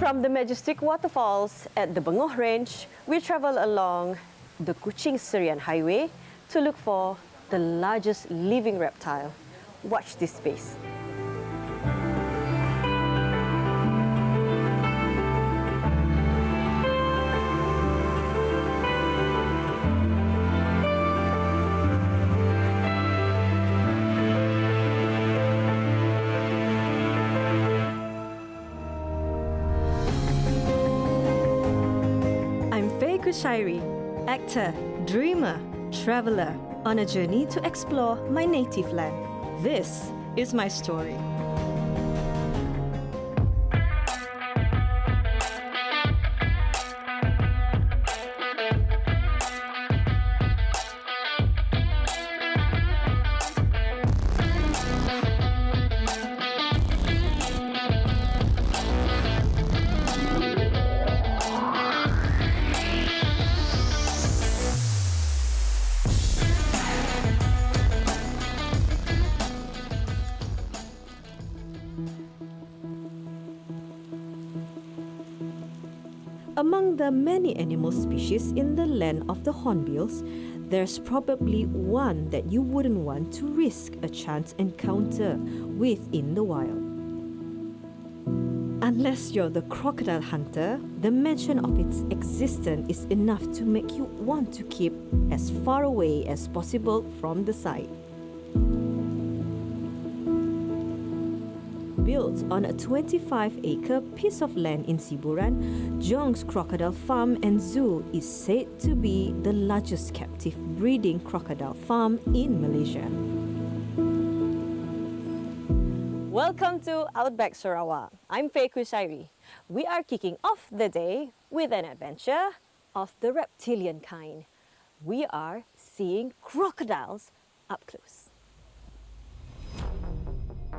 From the majestic waterfalls at the Bengoh Range, we travel along the Kuching Serian Highway to look for the largest living reptile. Watch this space. Shairi, actor, dreamer, traveler on a journey to explore my native land. This is my story. Among the many animal species in the land of the hornbills, there's probably one that you wouldn't want to risk a chance encounter with in the wild. Unless you're the crocodile hunter, the mention of its existence is enough to make you want to keep as far away as possible from the sight. Built on a 25-acre piece of land in Siburan, Jong's Crocodile Farm and Zoo is said to be the largest captive breeding crocodile farm in Malaysia. Welcome to Outback Sarawak. I'm Shairi. We are kicking off the day with an adventure of the reptilian kind. We are seeing crocodiles up close.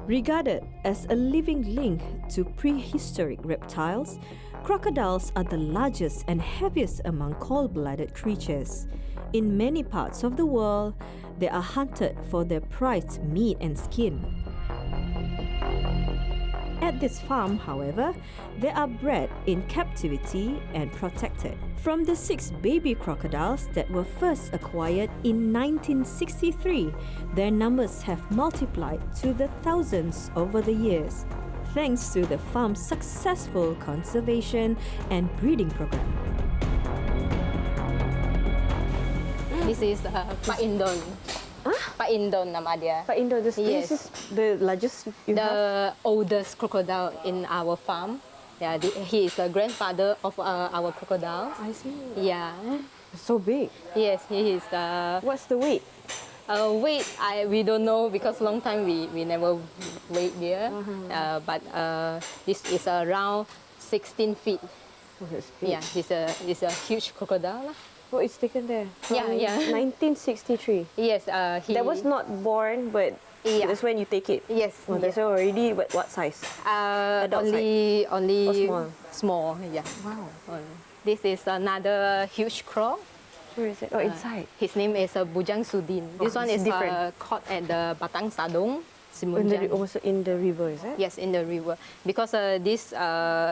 Regarded as a living link to prehistoric reptiles, crocodiles are the largest and heaviest among cold-blooded creatures. In many parts of the world, they are hunted for their prized meat and skin. At this farm, however, they are bred in captivity and protected. From the 6 baby crocodiles that were first acquired in 1963, their numbers have multiplied to the thousands over the years, thanks to the farm's successful conservation and breeding program. This is Pak Indon. Pak Indon nama dia. Pak Indo, this is the largest you have? The oldest crocodile in our farm. Yeah, he is the grandfather of our crocodiles. I see. Yeah. So big. Yes, he is the... What's the weight? Weight, we don't know because long time we never weighed there. But this is around 16 feet. Oh, that's big. Yeah, he's a huge crocodile. Oh, it's taken there. Yeah, yeah. 1963. Yes, That was not born, but that's when you take it. Yes. Oh, that's already what size? Adult only or small. Yeah. Wow. This is another huge croc. Where is it? Oh, inside. His name is Bujang Sudin. This one is caught at the Batang Sadong, Simunjang. Also in the river, is it? Yes, in the river. Because this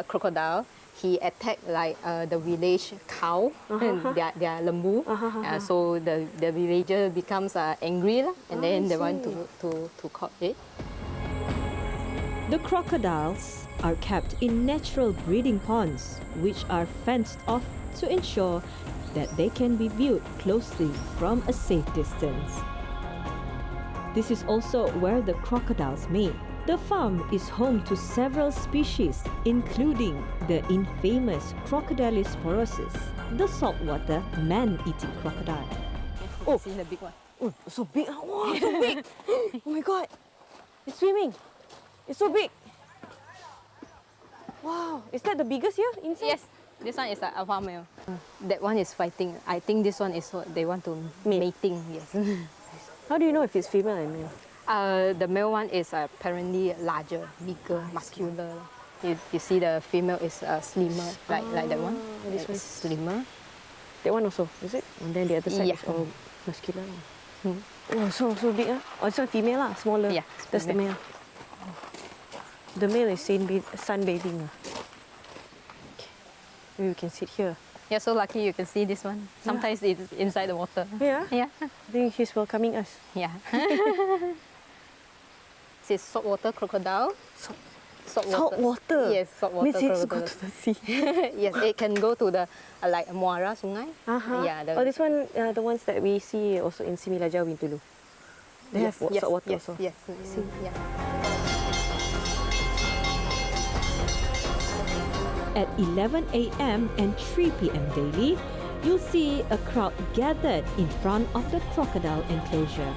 crocodile, he attacked like the village cow, their lembu. So the villager becomes angry and then they want to caught it. The crocodiles are kept in natural breeding ponds, which are fenced off to ensure that they can be viewed closely from a safe distance. This is also where the crocodiles mate. The farm is home to several species, including the infamous Crocodylus porosus, the saltwater man-eating crocodile. Oh, see the big one. Oh, so big. Wow, so big. Oh my God. It's swimming. It's so big. Wow. Is that the biggest here inside? Yes. This one is an alpha male. That one is fighting. I think this one is what they want to mating. Yes. How do you know if it's female or male? The male one is apparently larger, bigger, muscular. You see the female is slimmer, like that one. This one is slimmer. That one also, is it? And then the other side is all muscular. Oh, so big. Oh, it's a female, smaller. Yeah, that's the male. The male is sunbathing. You can sit here. Yeah, so lucky you can see this one. Sometimes it's inside the water. Yeah? Yeah. I think he's welcoming us. Yeah. This is saltwater crocodile. Salt water? Yes, saltwater Means it's crocodile. go to the sea. Yes, it can go to the like Muara Sungai. Yeah. This one, the ones that we see also in Similaja, Wintulu. They have salt water yes, also. Yes, see. Yeah. At 11 a.m. and 3 p.m. daily, you'll see a crowd gathered in front of the crocodile enclosure.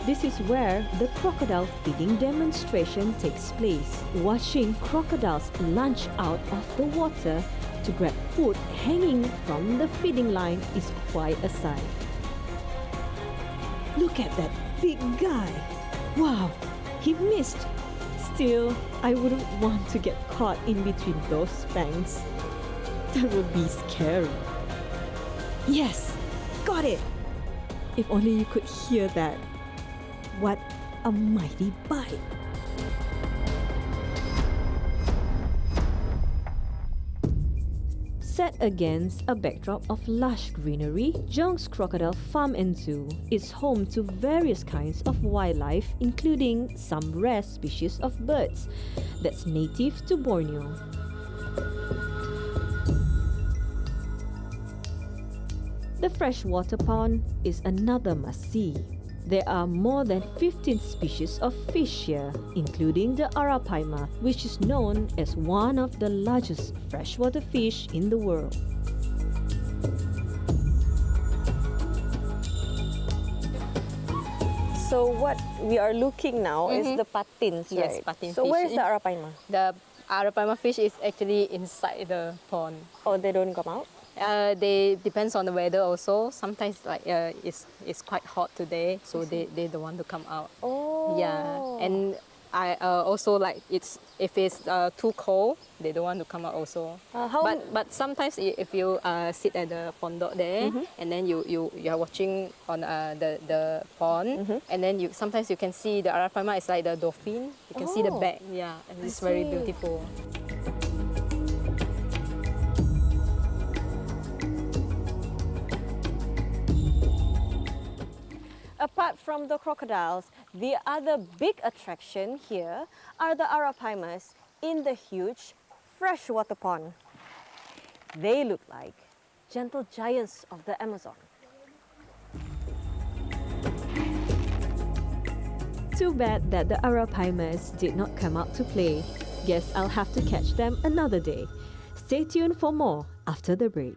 This is where the crocodile feeding demonstration takes place. Watching crocodiles lunge out of the water to grab food hanging from the feeding line is quite a sight. Look at that big guy. Wow, he missed. Still, I wouldn't want to get caught in between those fangs. That would be scary. Yes, got it. If only you could hear that. What a mighty bite. Set against a backdrop of lush greenery, Jong's Crocodile Farm and Zoo is home to various kinds of wildlife, including some rare species of birds that's native to Borneo. The freshwater pond is another must-see. There are more than 15 species of fish here, including the arapaima, which is known as one of the largest freshwater fish in the world. So what we are looking now is the patins, Yes, right? patin so fish. where is the arapaima? The arapaima fish is actually inside the pond. Oh, they don't come out? They depends on the weather also. Sometimes like it's quite hot today, so they don't want to come out. Oh. Yeah, and I also like if it's too cold, they don't want to come out also. But sometimes if you sit at the pondok there and then you are watching on the pond and then sometimes you can see the arapaima is like the dolphin. You can see the back. Yeah, and it's very beautiful. Apart from the crocodiles, the other big attraction here are the arapaimas in the huge freshwater pond. They look like gentle giants of the Amazon. Too bad that the arapaimas did not come out to play. Guess I'll have to catch them another day. Stay tuned for more after the break.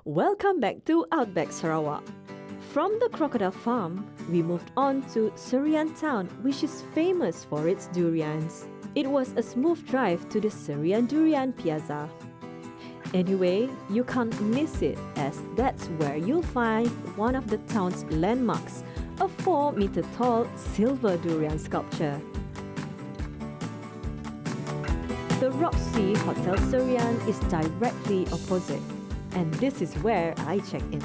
Welcome back to Outback Sarawak. From the crocodile farm, we moved on to Serian town, which is famous for its durians. It was a smooth drive to the Serian Durian Piazza. Anyway, you can't miss it, as that's where you'll find one of the town's landmarks, a 4-meter tall silver durian sculpture. The Roxy Hotel Serian is directly opposite, and this is where I check in.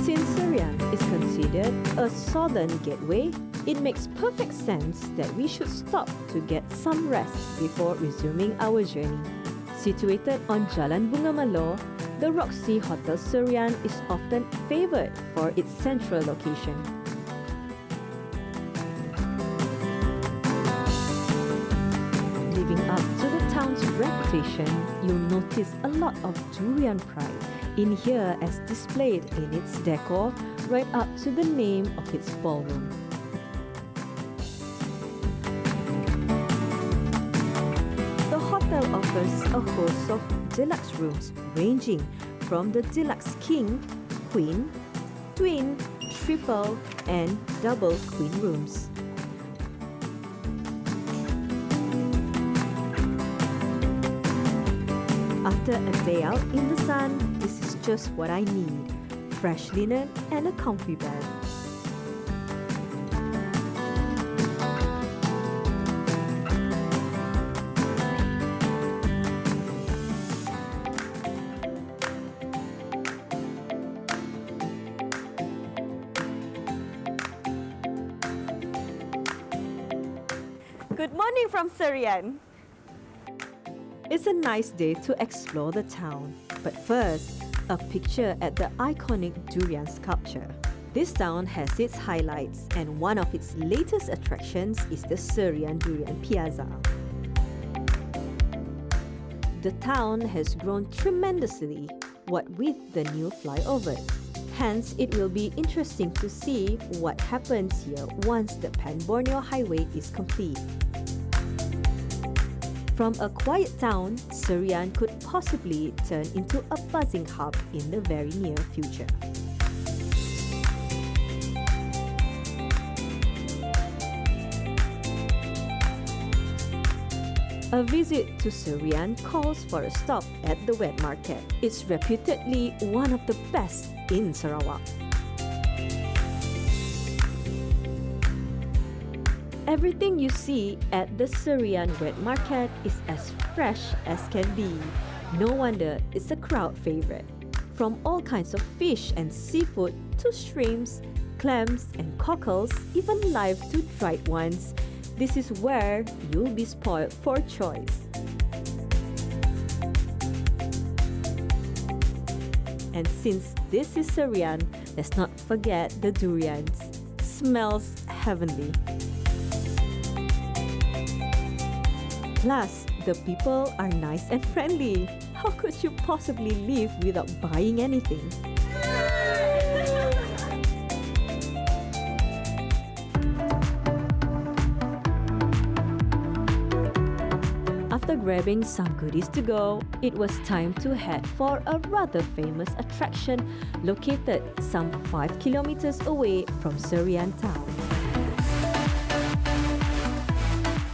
Since Serian is considered a southern gateway, it makes perfect sense that we should stop to get some rest before resuming our journey. Situated on Jalan Bunga Malo, the Roxy Hotel Serian is often favoured for its central location. Living up to the town's reputation, you'll notice a lot of durian pride in here as displayed in its decor right up to the name of its ballroom. The hotel offers a host of deluxe rooms ranging from the deluxe king, queen, twin, triple, and double queen rooms. After a day out in the sun, this is just what I need: fresh linen and a comfy bed. Good morning from Serian. It's a nice day to explore the town. But first, a picture at the iconic durian sculpture. This town has its highlights, and one of its latest attractions is the Serian Durian Piazza. The town has grown tremendously, what with the new flyover. Hence, it will be interesting to see what happens here once the Pan-Borneo Highway is complete. From a quiet town, Serian could possibly turn into a buzzing hub in the very near future. A visit to Serian calls for a stop at the wet market. It's reputedly one of the best in Sarawak. Everything you see at the Serian wet market is as fresh as can be. No wonder it's a crowd favorite. From all kinds of fish and seafood to shrimps, clams and cockles, even live to dried ones, this is where you'll be spoiled for choice. And since this is Serian, let's not forget the durians. Smells heavenly. Plus, the people are nice and friendly. How could you possibly live without buying anything? After grabbing some goodies to go, it was time to head for a rather famous attraction located some 5 kilometers away from Serian town.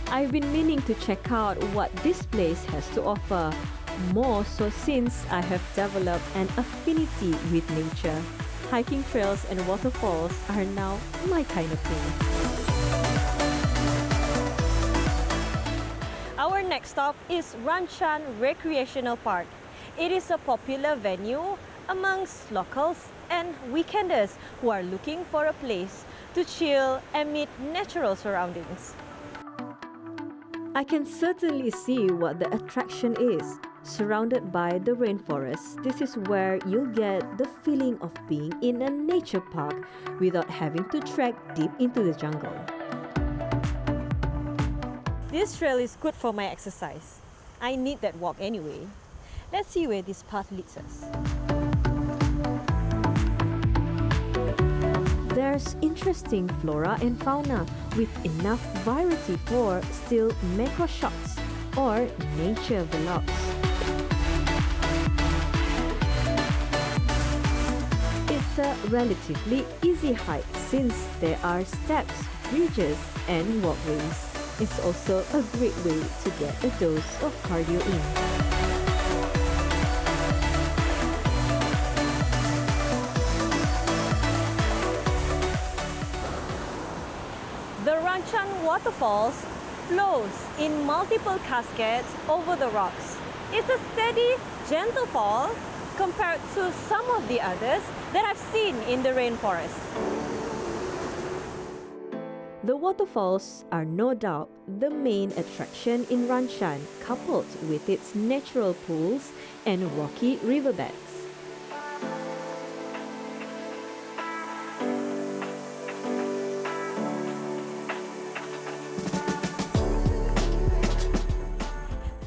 I've been meaning to check out what this place has to offer, more so since I have developed an affinity with nature. Hiking trails and waterfalls are now my kind of thing. Our next stop is Ranchan Recreational Park. It is a popular venue amongst locals and weekenders who are looking for a place to chill amid natural surroundings. I can certainly see what the attraction is. Surrounded by the rainforest, this is where you'll get the feeling of being in a nature park without having to trek deep into the jungle. This trail is good for my exercise. I need that walk anyway. Let's see where this path leads us. There's interesting flora and fauna with enough variety for still macro shots or nature vlogs. It's a relatively easy hike since there are steps, bridges and walkways. It's also a great way to get a dose of cardio in. The Ranchan waterfalls flows in multiple cascades over the rocks. It's a steady, gentle fall compared to some of the others that I've seen in the rainforest. The waterfalls are no doubt the main attraction in Ranchan, coupled with its natural pools and rocky riverbeds.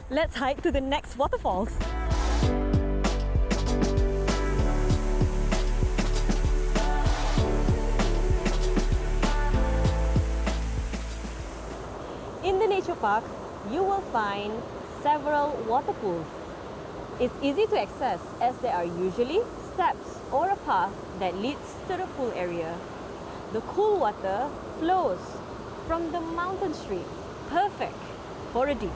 Let's hike to the next waterfalls. In the nature park, you will find several water pools. It's easy to access as there are usually steps or a path that leads to the pool area. The cool water flows from the mountain stream, perfect for a dip.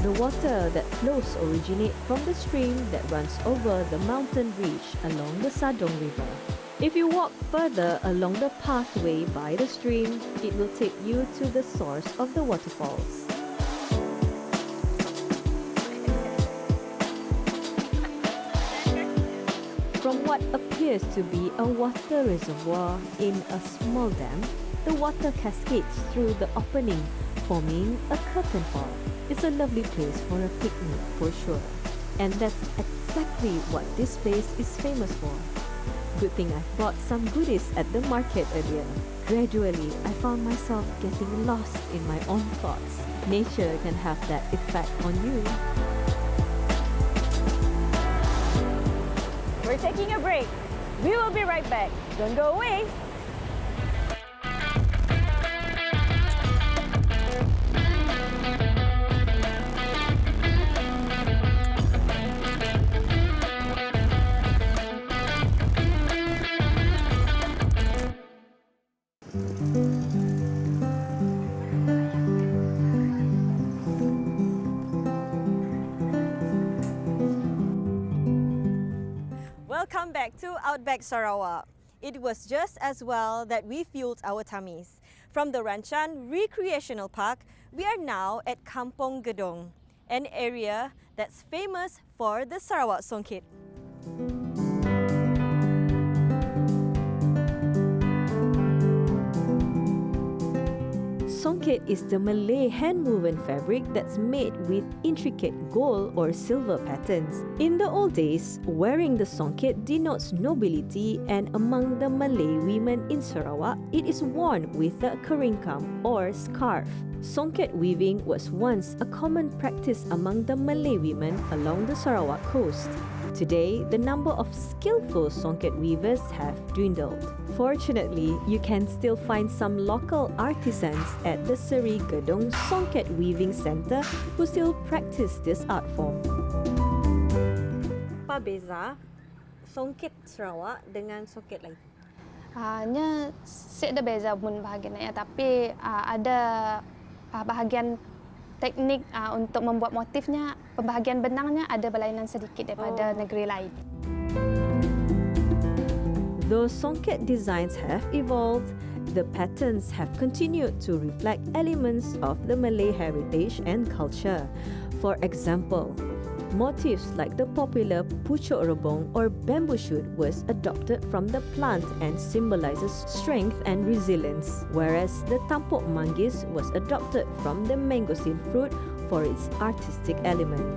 The water that flows originate from the stream that runs over the mountain ridge along the Sadong River. If you walk further along the pathway by the stream, it will take you to the source of the waterfalls. From what appears to be a water reservoir in a small dam, the water cascades through the opening, forming a curtain hall. It's a lovely place for a picnic for sure. And that's exactly what this place is famous for. Good thing I bought some goodies at the market earlier. Gradually, I found myself getting lost in my own thoughts. Nature can have that effect on you. We're taking a break. We will be right back. Don't go away. Welcome back to Outback Sarawak. It was just as well that we fueled our tummies. From the Ranchan Recreational Park, we are now at Kampong Gedong, an area that's famous for the Sarawak songket. Songket is the Malay hand-woven fabric that's made with intricate gold or silver patterns. In the old days, wearing the songket denotes nobility, and among the Malay women in Sarawak, it is worn with a keringkam or scarf. Songket weaving was once a common practice among the Malay women along the Sarawak coast. Today, the number of skillful songket weavers have dwindled. Fortunately, you can still find some local artisans at the Seri Gedong Songket Weaving Centre who still practice this art form. Apa beza songket Sarawak dengan songket lain? Nya ada beza pun bahagian ya, tapi ada bahagian teknik untuk membuat motifnya, pembahagian benangnya ada berlainan sedikit daripada negeri lain. Though songket designs have evolved, the patterns have continued to reflect elements of the Malay heritage and culture. For example, motifs like the popular pucuk rebong or bamboo shoot was adopted from the plant and symbolizes strength and resilience, whereas the tampuk manggis was adopted from the mangosteen fruit for its artistic element.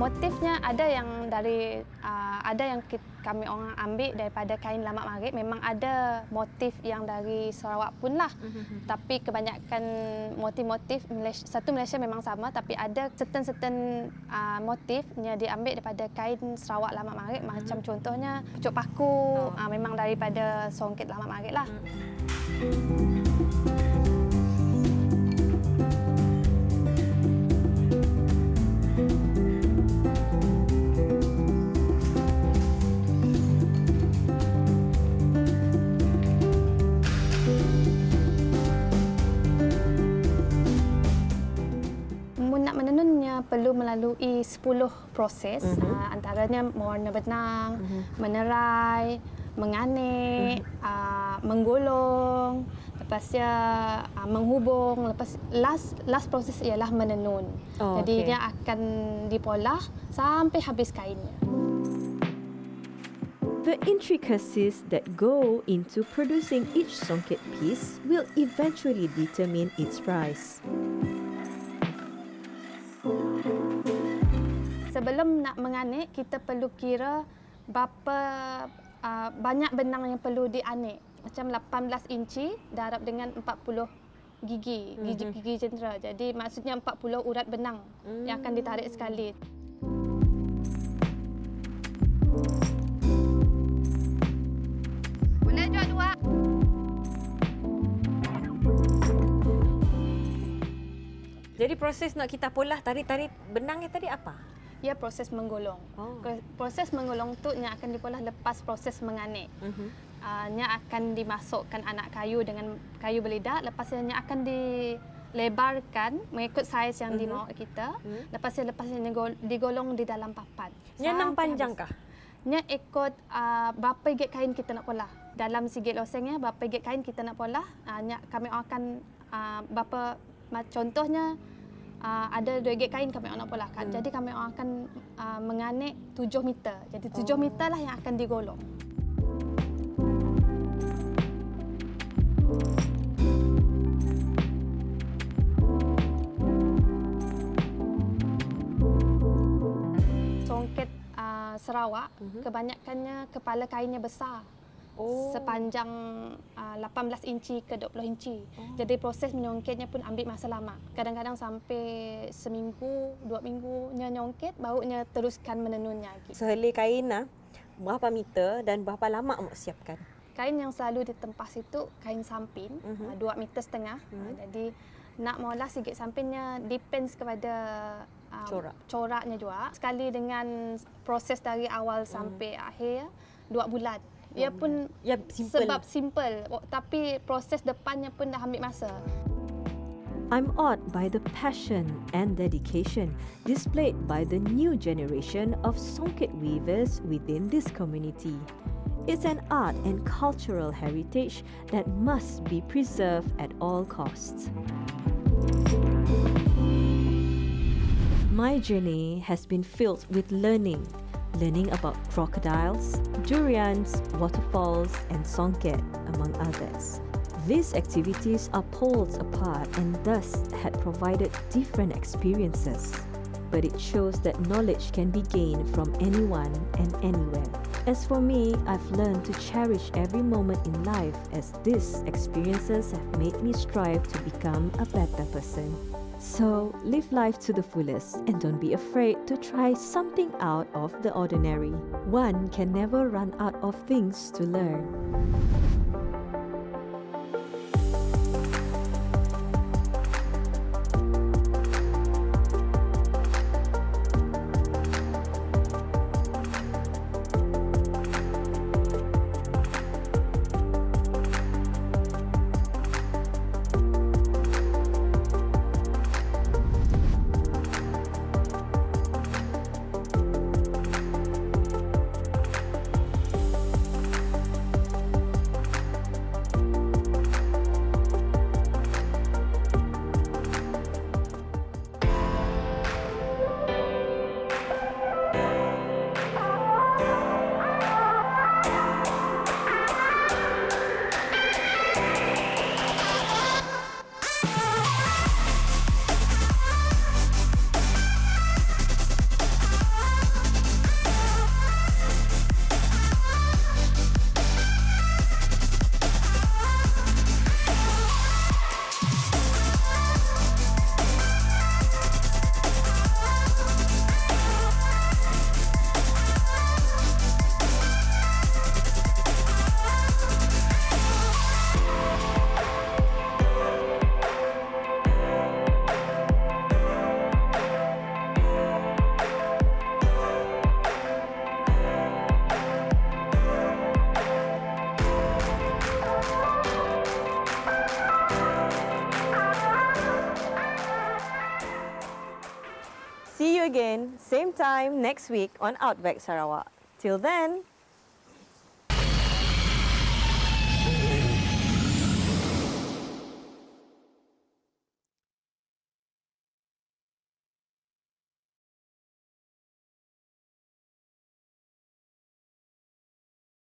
Motifnya ada yang kami orang ambil daripada kain lamak marit. Memang ada motif yang dari Sarawak pun lah. Tapi kebanyakan motif-motif satu Malaysia memang sama, tapi ada certain motifnya diambil daripada kain Sarawak lamak marit. Macam contohnya pucuk paku, memang daripada songket lamak marit lah. Perlu melalui 10 proses, antaranya mewarna benang, menerai, menganik, menggolong, lepasnya menghubung, lepas last proses ialah menenun. Jadi dia akan dipolah sampai habis kainnya. The intricacies that go into producing each songket piece will eventually determine its price. Sebelum nak menganik, kita perlu kira berapa banyak benang yang perlu dianik. Macam 18 inci darab dengan 40 gigi jentera. Jadi maksudnya 40 urat benang yang akan ditarik sekali. Boleh jual dua. Jadi proses nak kita polah tarik-tarik benangnya tadi apa? Ya, proses menggolong. Proses menggolong tu yang akan dipolah lepas proses menganik. Nya akan dimasukkan anak kayu dengan kayu belidak. Lepasnya akan dilebarkan mengikut saiz yang dimahu kita. Lepasnya digolong di dalam papan. Nya nang panjang kah? Nya ikut berapa gig kain kita nak polah. Dalam sigit losengnya berapa gig kain kita nak polah. Nya kami akan berapa contohnya ada 2 gig kain kami orang nak polakan. Jadi kami orang akan menganik 7 meter. Jadi 7 meter lah yang akan digolong. Songket Sarawak, kebanyakannya kepala kainnya besar. Sepanjang 18 inci ke 20 inci. Jadi proses menyongketnya pun ambil masa lama. Kadang-kadang sampai seminggu, 2 minggu nyongket, barunya teruskan menenunnya lagi. Sehelai kain berapa meter dan berapa lama awak siapkan? Kain yang selalu ditempas itu kain sampin, 2,5 meter. Jadi nak maulah sikit sampinnya depends kepada coraknya juga. Sekali dengan proses dari awal sampai akhir 2 bulan. Ia pun sebab simple, tapi proses depannya pun dah ambil masa. I'm awed by the passion and dedication displayed by the new generation of songket weavers within this community. It's an art and cultural heritage that must be preserved at all costs. My journey has been filled with learning about crocodiles, durians, waterfalls, and songket, among others. These activities are poles apart and thus had provided different experiences. But it shows that knowledge can be gained from anyone and anywhere. As for me, I've learned to cherish every moment in life as these experiences have made me strive to become a better person. So, live life to the fullest and don't be afraid to try something out of the ordinary. One can never run out of things to learn. See you again, same time next week on Outback Sarawak. Till then,